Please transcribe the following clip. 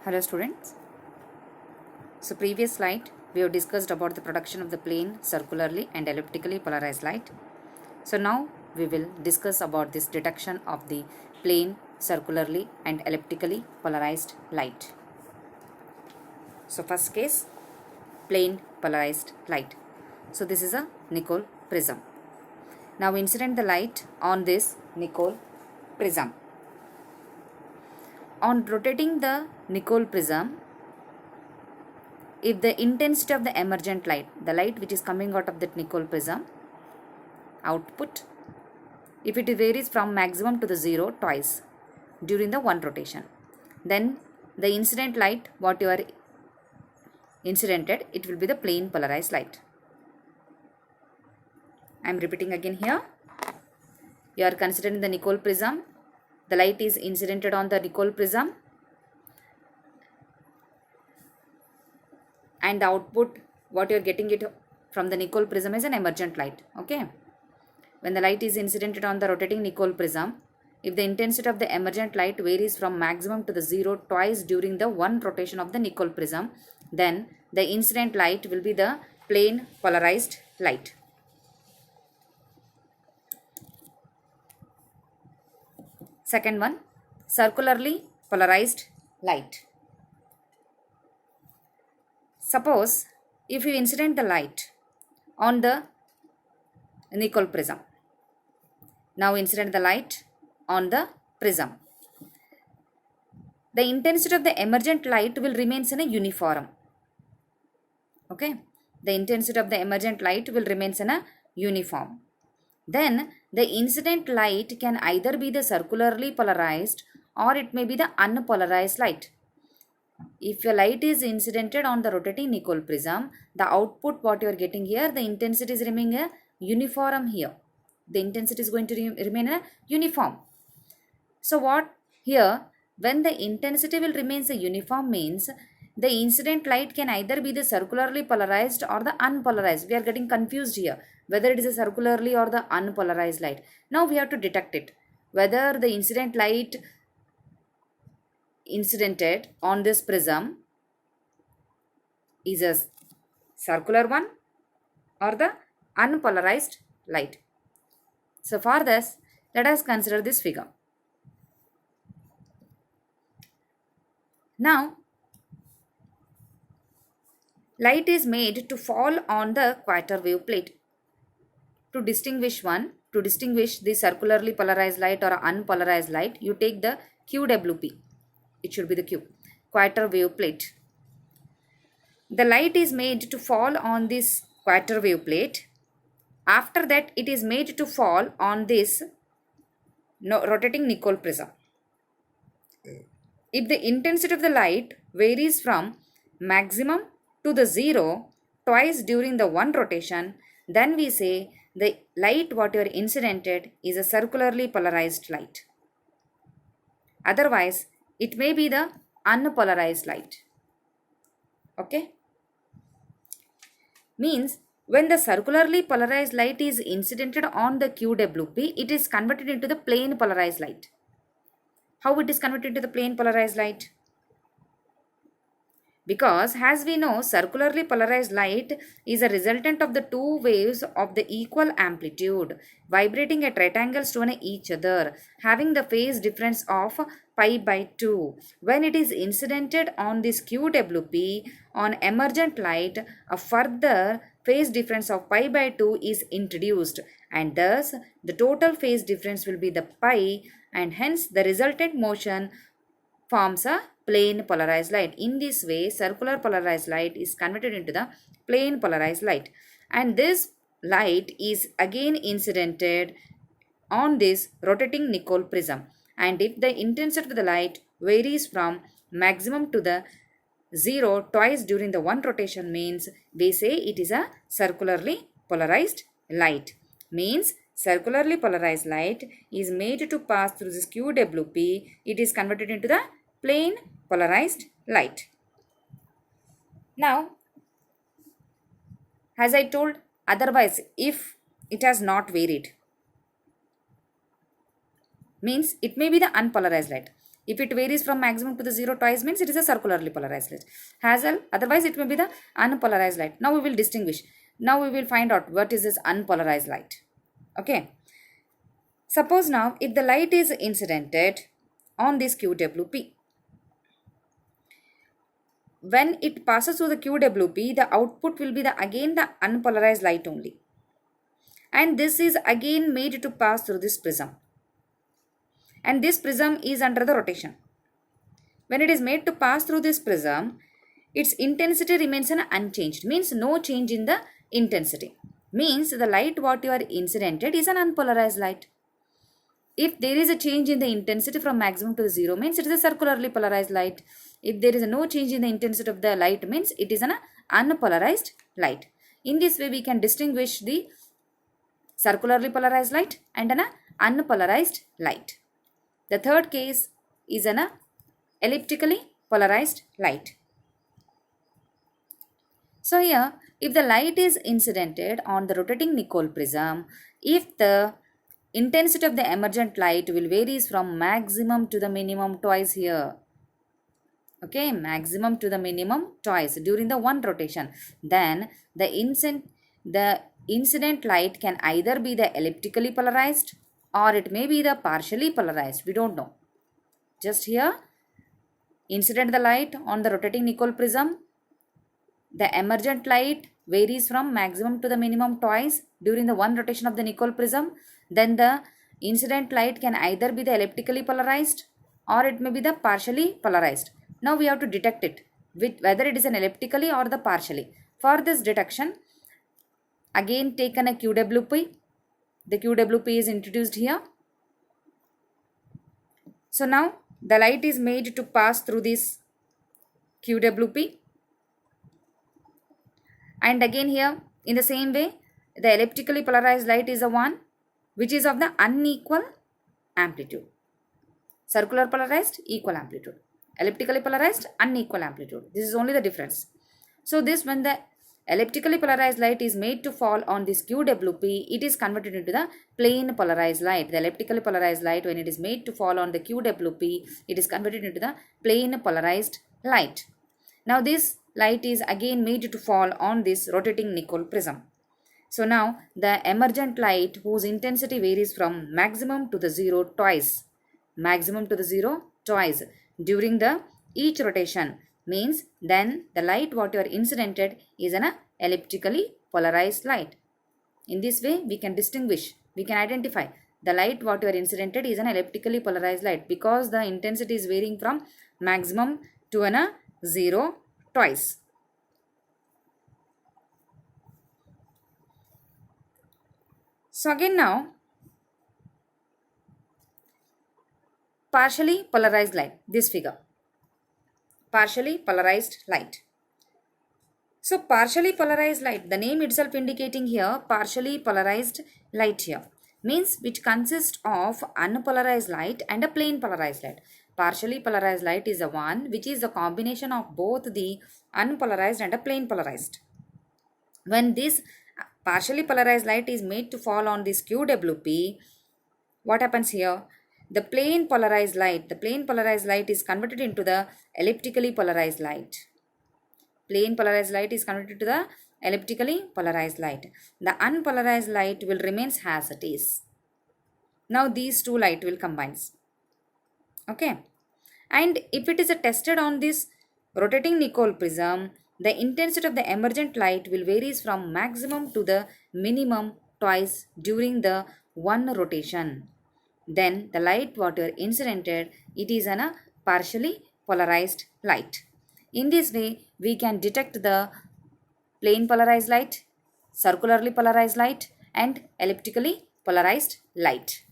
Hello students. So previous slide we have discussed about the production of the plane circularly and elliptically polarized light. So now we will discuss about this detection of the plane circularly and elliptically polarized light. So first case, plane polarized light. So this is a Nicol prism. Now incident the light on this Nicol prism. On rotating the Nicol prism, if the intensity of the emergent light, the light which is coming out of that Nicol prism, output, if it varies from maximum to the zero twice during the one rotation, then the incident light what you are incidented, it will be the plane polarized light. I am repeating again here. You are considering the Nicol prism. The light is incidented on the Nicol prism, and the output what you are getting it from the Nicol prism is an emergent light. Okay. When the light is incidented on the rotating Nicol prism, if the intensity of the emergent light varies from maximum to the zero twice during the one rotation of the Nicol prism, then the incident light will be the plane polarized light. Second one, circularly polarized light. Suppose if you incident the light on the Nicol prism. Now incident the light on the prism. The intensity of the emergent light will remain in a uniform. Okay. The intensity of the emergent light will remain in a uniform. Then the incident light can either be the circularly polarized or it may be the unpolarized light. If a light is incidented on the rotating Nicol prism, the output what you are getting here, the intensity is remaining a uniform here. The intensity is going to remain a uniform. So what here, when the intensity will remain a uniform means the incident light can either be the circularly polarized or the unpolarized. We are getting confused here whether it is a circularly or the unpolarized light. Now we have to detect it whether the incident light incidented on this prism is a circular one or the unpolarized light. So for this, let us consider this figure. Now, light is made to fall on the equator wave plate. To distinguish the circularly polarized light or unpolarized light, you take the QWP. It should be the Q, equator wave plate. The light is made to fall on this equator wave plate. After that, it is made to fall on this rotating Nicol prism. If the intensity of the light varies from maximum to the zero twice during the one rotation, then we say the light what you are incidented is a circularly polarized light. Otherwise, it may be the unpolarized light. Okay? Means when the circularly polarized light is incidented on the QWP, it is converted into the plane polarized light. How it is converted to the plane polarized light? Because as we know, circularly polarized light is a resultant of the two waves of the equal amplitude vibrating at right angles to each other, having the phase difference of pi by 2. When it is incidented on this QWP on emergent light, a further phase difference of pi by 2 is introduced, and thus the total phase difference will be the pi, and hence the resultant motion forms a plane polarized light. In this way, circular polarized light is converted into the plane polarized light, and this light is again incidented on this rotating Nicol prism, and if the intensity of the light varies from maximum to the zero twice during the one rotation means we say it is a circularly polarized light. Means circularly polarized light is made to pass through this QWP. It is converted into the plane polarized light. Now, as I told, otherwise if it has not varied, means it may be the unpolarized light. If it varies from maximum to the 0 twice means it is a circularly polarized light. Otherwise it may be the unpolarized light. Now we will distinguish. Now we will find out what is this unpolarized light. Okay. Suppose now if the light is incidented on this QWP, when it passes through the QWP, the output will be again the unpolarized light only. And this is again made to pass through this prism. And this prism is under the rotation. When it is made to pass through this prism, its intensity remains unchanged. Means no change in the intensity. Means the light what you are incidented is an unpolarized light. If there is a change in the intensity from maximum to 0 means it is a circularly polarized light. If there is no change in the intensity of the light means it is an unpolarized light. In this way we can distinguish the circularly polarized light and an unpolarized light. The third case is an elliptically polarized light. So here, if the light is incidented on the rotating Nicol prism, if the intensity of the emergent light will varies from maximum to the minimum twice here. Okay, maximum to the minimum twice during the one rotation. Then the incident light can either be the elliptically polarized or it may be the partially polarized. We don't know. Just here, incident the light on the rotating Nicol prism. The emergent light varies from maximum to the minimum twice during the one rotation of the Nicol prism. Then the incident light can either be the elliptically polarized or it may be the partially polarized. Now we have to detect it with whether it is an elliptically or the partially. For this detection, again taken a QWP. The QWP is introduced here. So now the light is made to pass through this QWP. And again here in the same way the elliptically polarized light is the one which is of the unequal amplitude. Circular polarized, equal amplitude. Elliptically polarized, unequal amplitude. This is only the difference. So this when the elliptically polarized light is made to fall on this QWP, it is converted into the plane polarized light. The elliptically polarized light when it is made to fall on the QWP, it is converted into the plane polarized light. Now this light is again made to fall on this rotating Nicol prism. So now the emergent light whose intensity varies from maximum to the 0 twice. Maximum to the 0 twice during the each rotation means then the light what you are incidented is an elliptically polarized light. In this way we can distinguish, we can identify the light what you are incidented is an elliptically polarized light because the intensity is varying from maximum to an 0 twice. So again now partially polarized light, this figure, partially polarized light. So partially polarized light, the name itself indicating here partially polarized light here means which consists of unpolarized light and a plane polarized light. Partially polarized light is the one which is the combination of both the unpolarized and a plane polarized. When this partially polarized light is made to fall on this QWP, what happens here? The plane polarized light is converted into the elliptically polarized light. Plane polarized light is converted to the elliptically polarized light. The unpolarized light will remain as it is. Now these two light will combine. Okay. And if it is tested on this rotating Nicol prism, the intensity of the emergent light will varies from maximum to the minimum twice during the one rotation. Then the light what you are incidented, it is a partially polarized light. In this way, we can detect the plane polarized light, circularly polarized light and elliptically polarized light.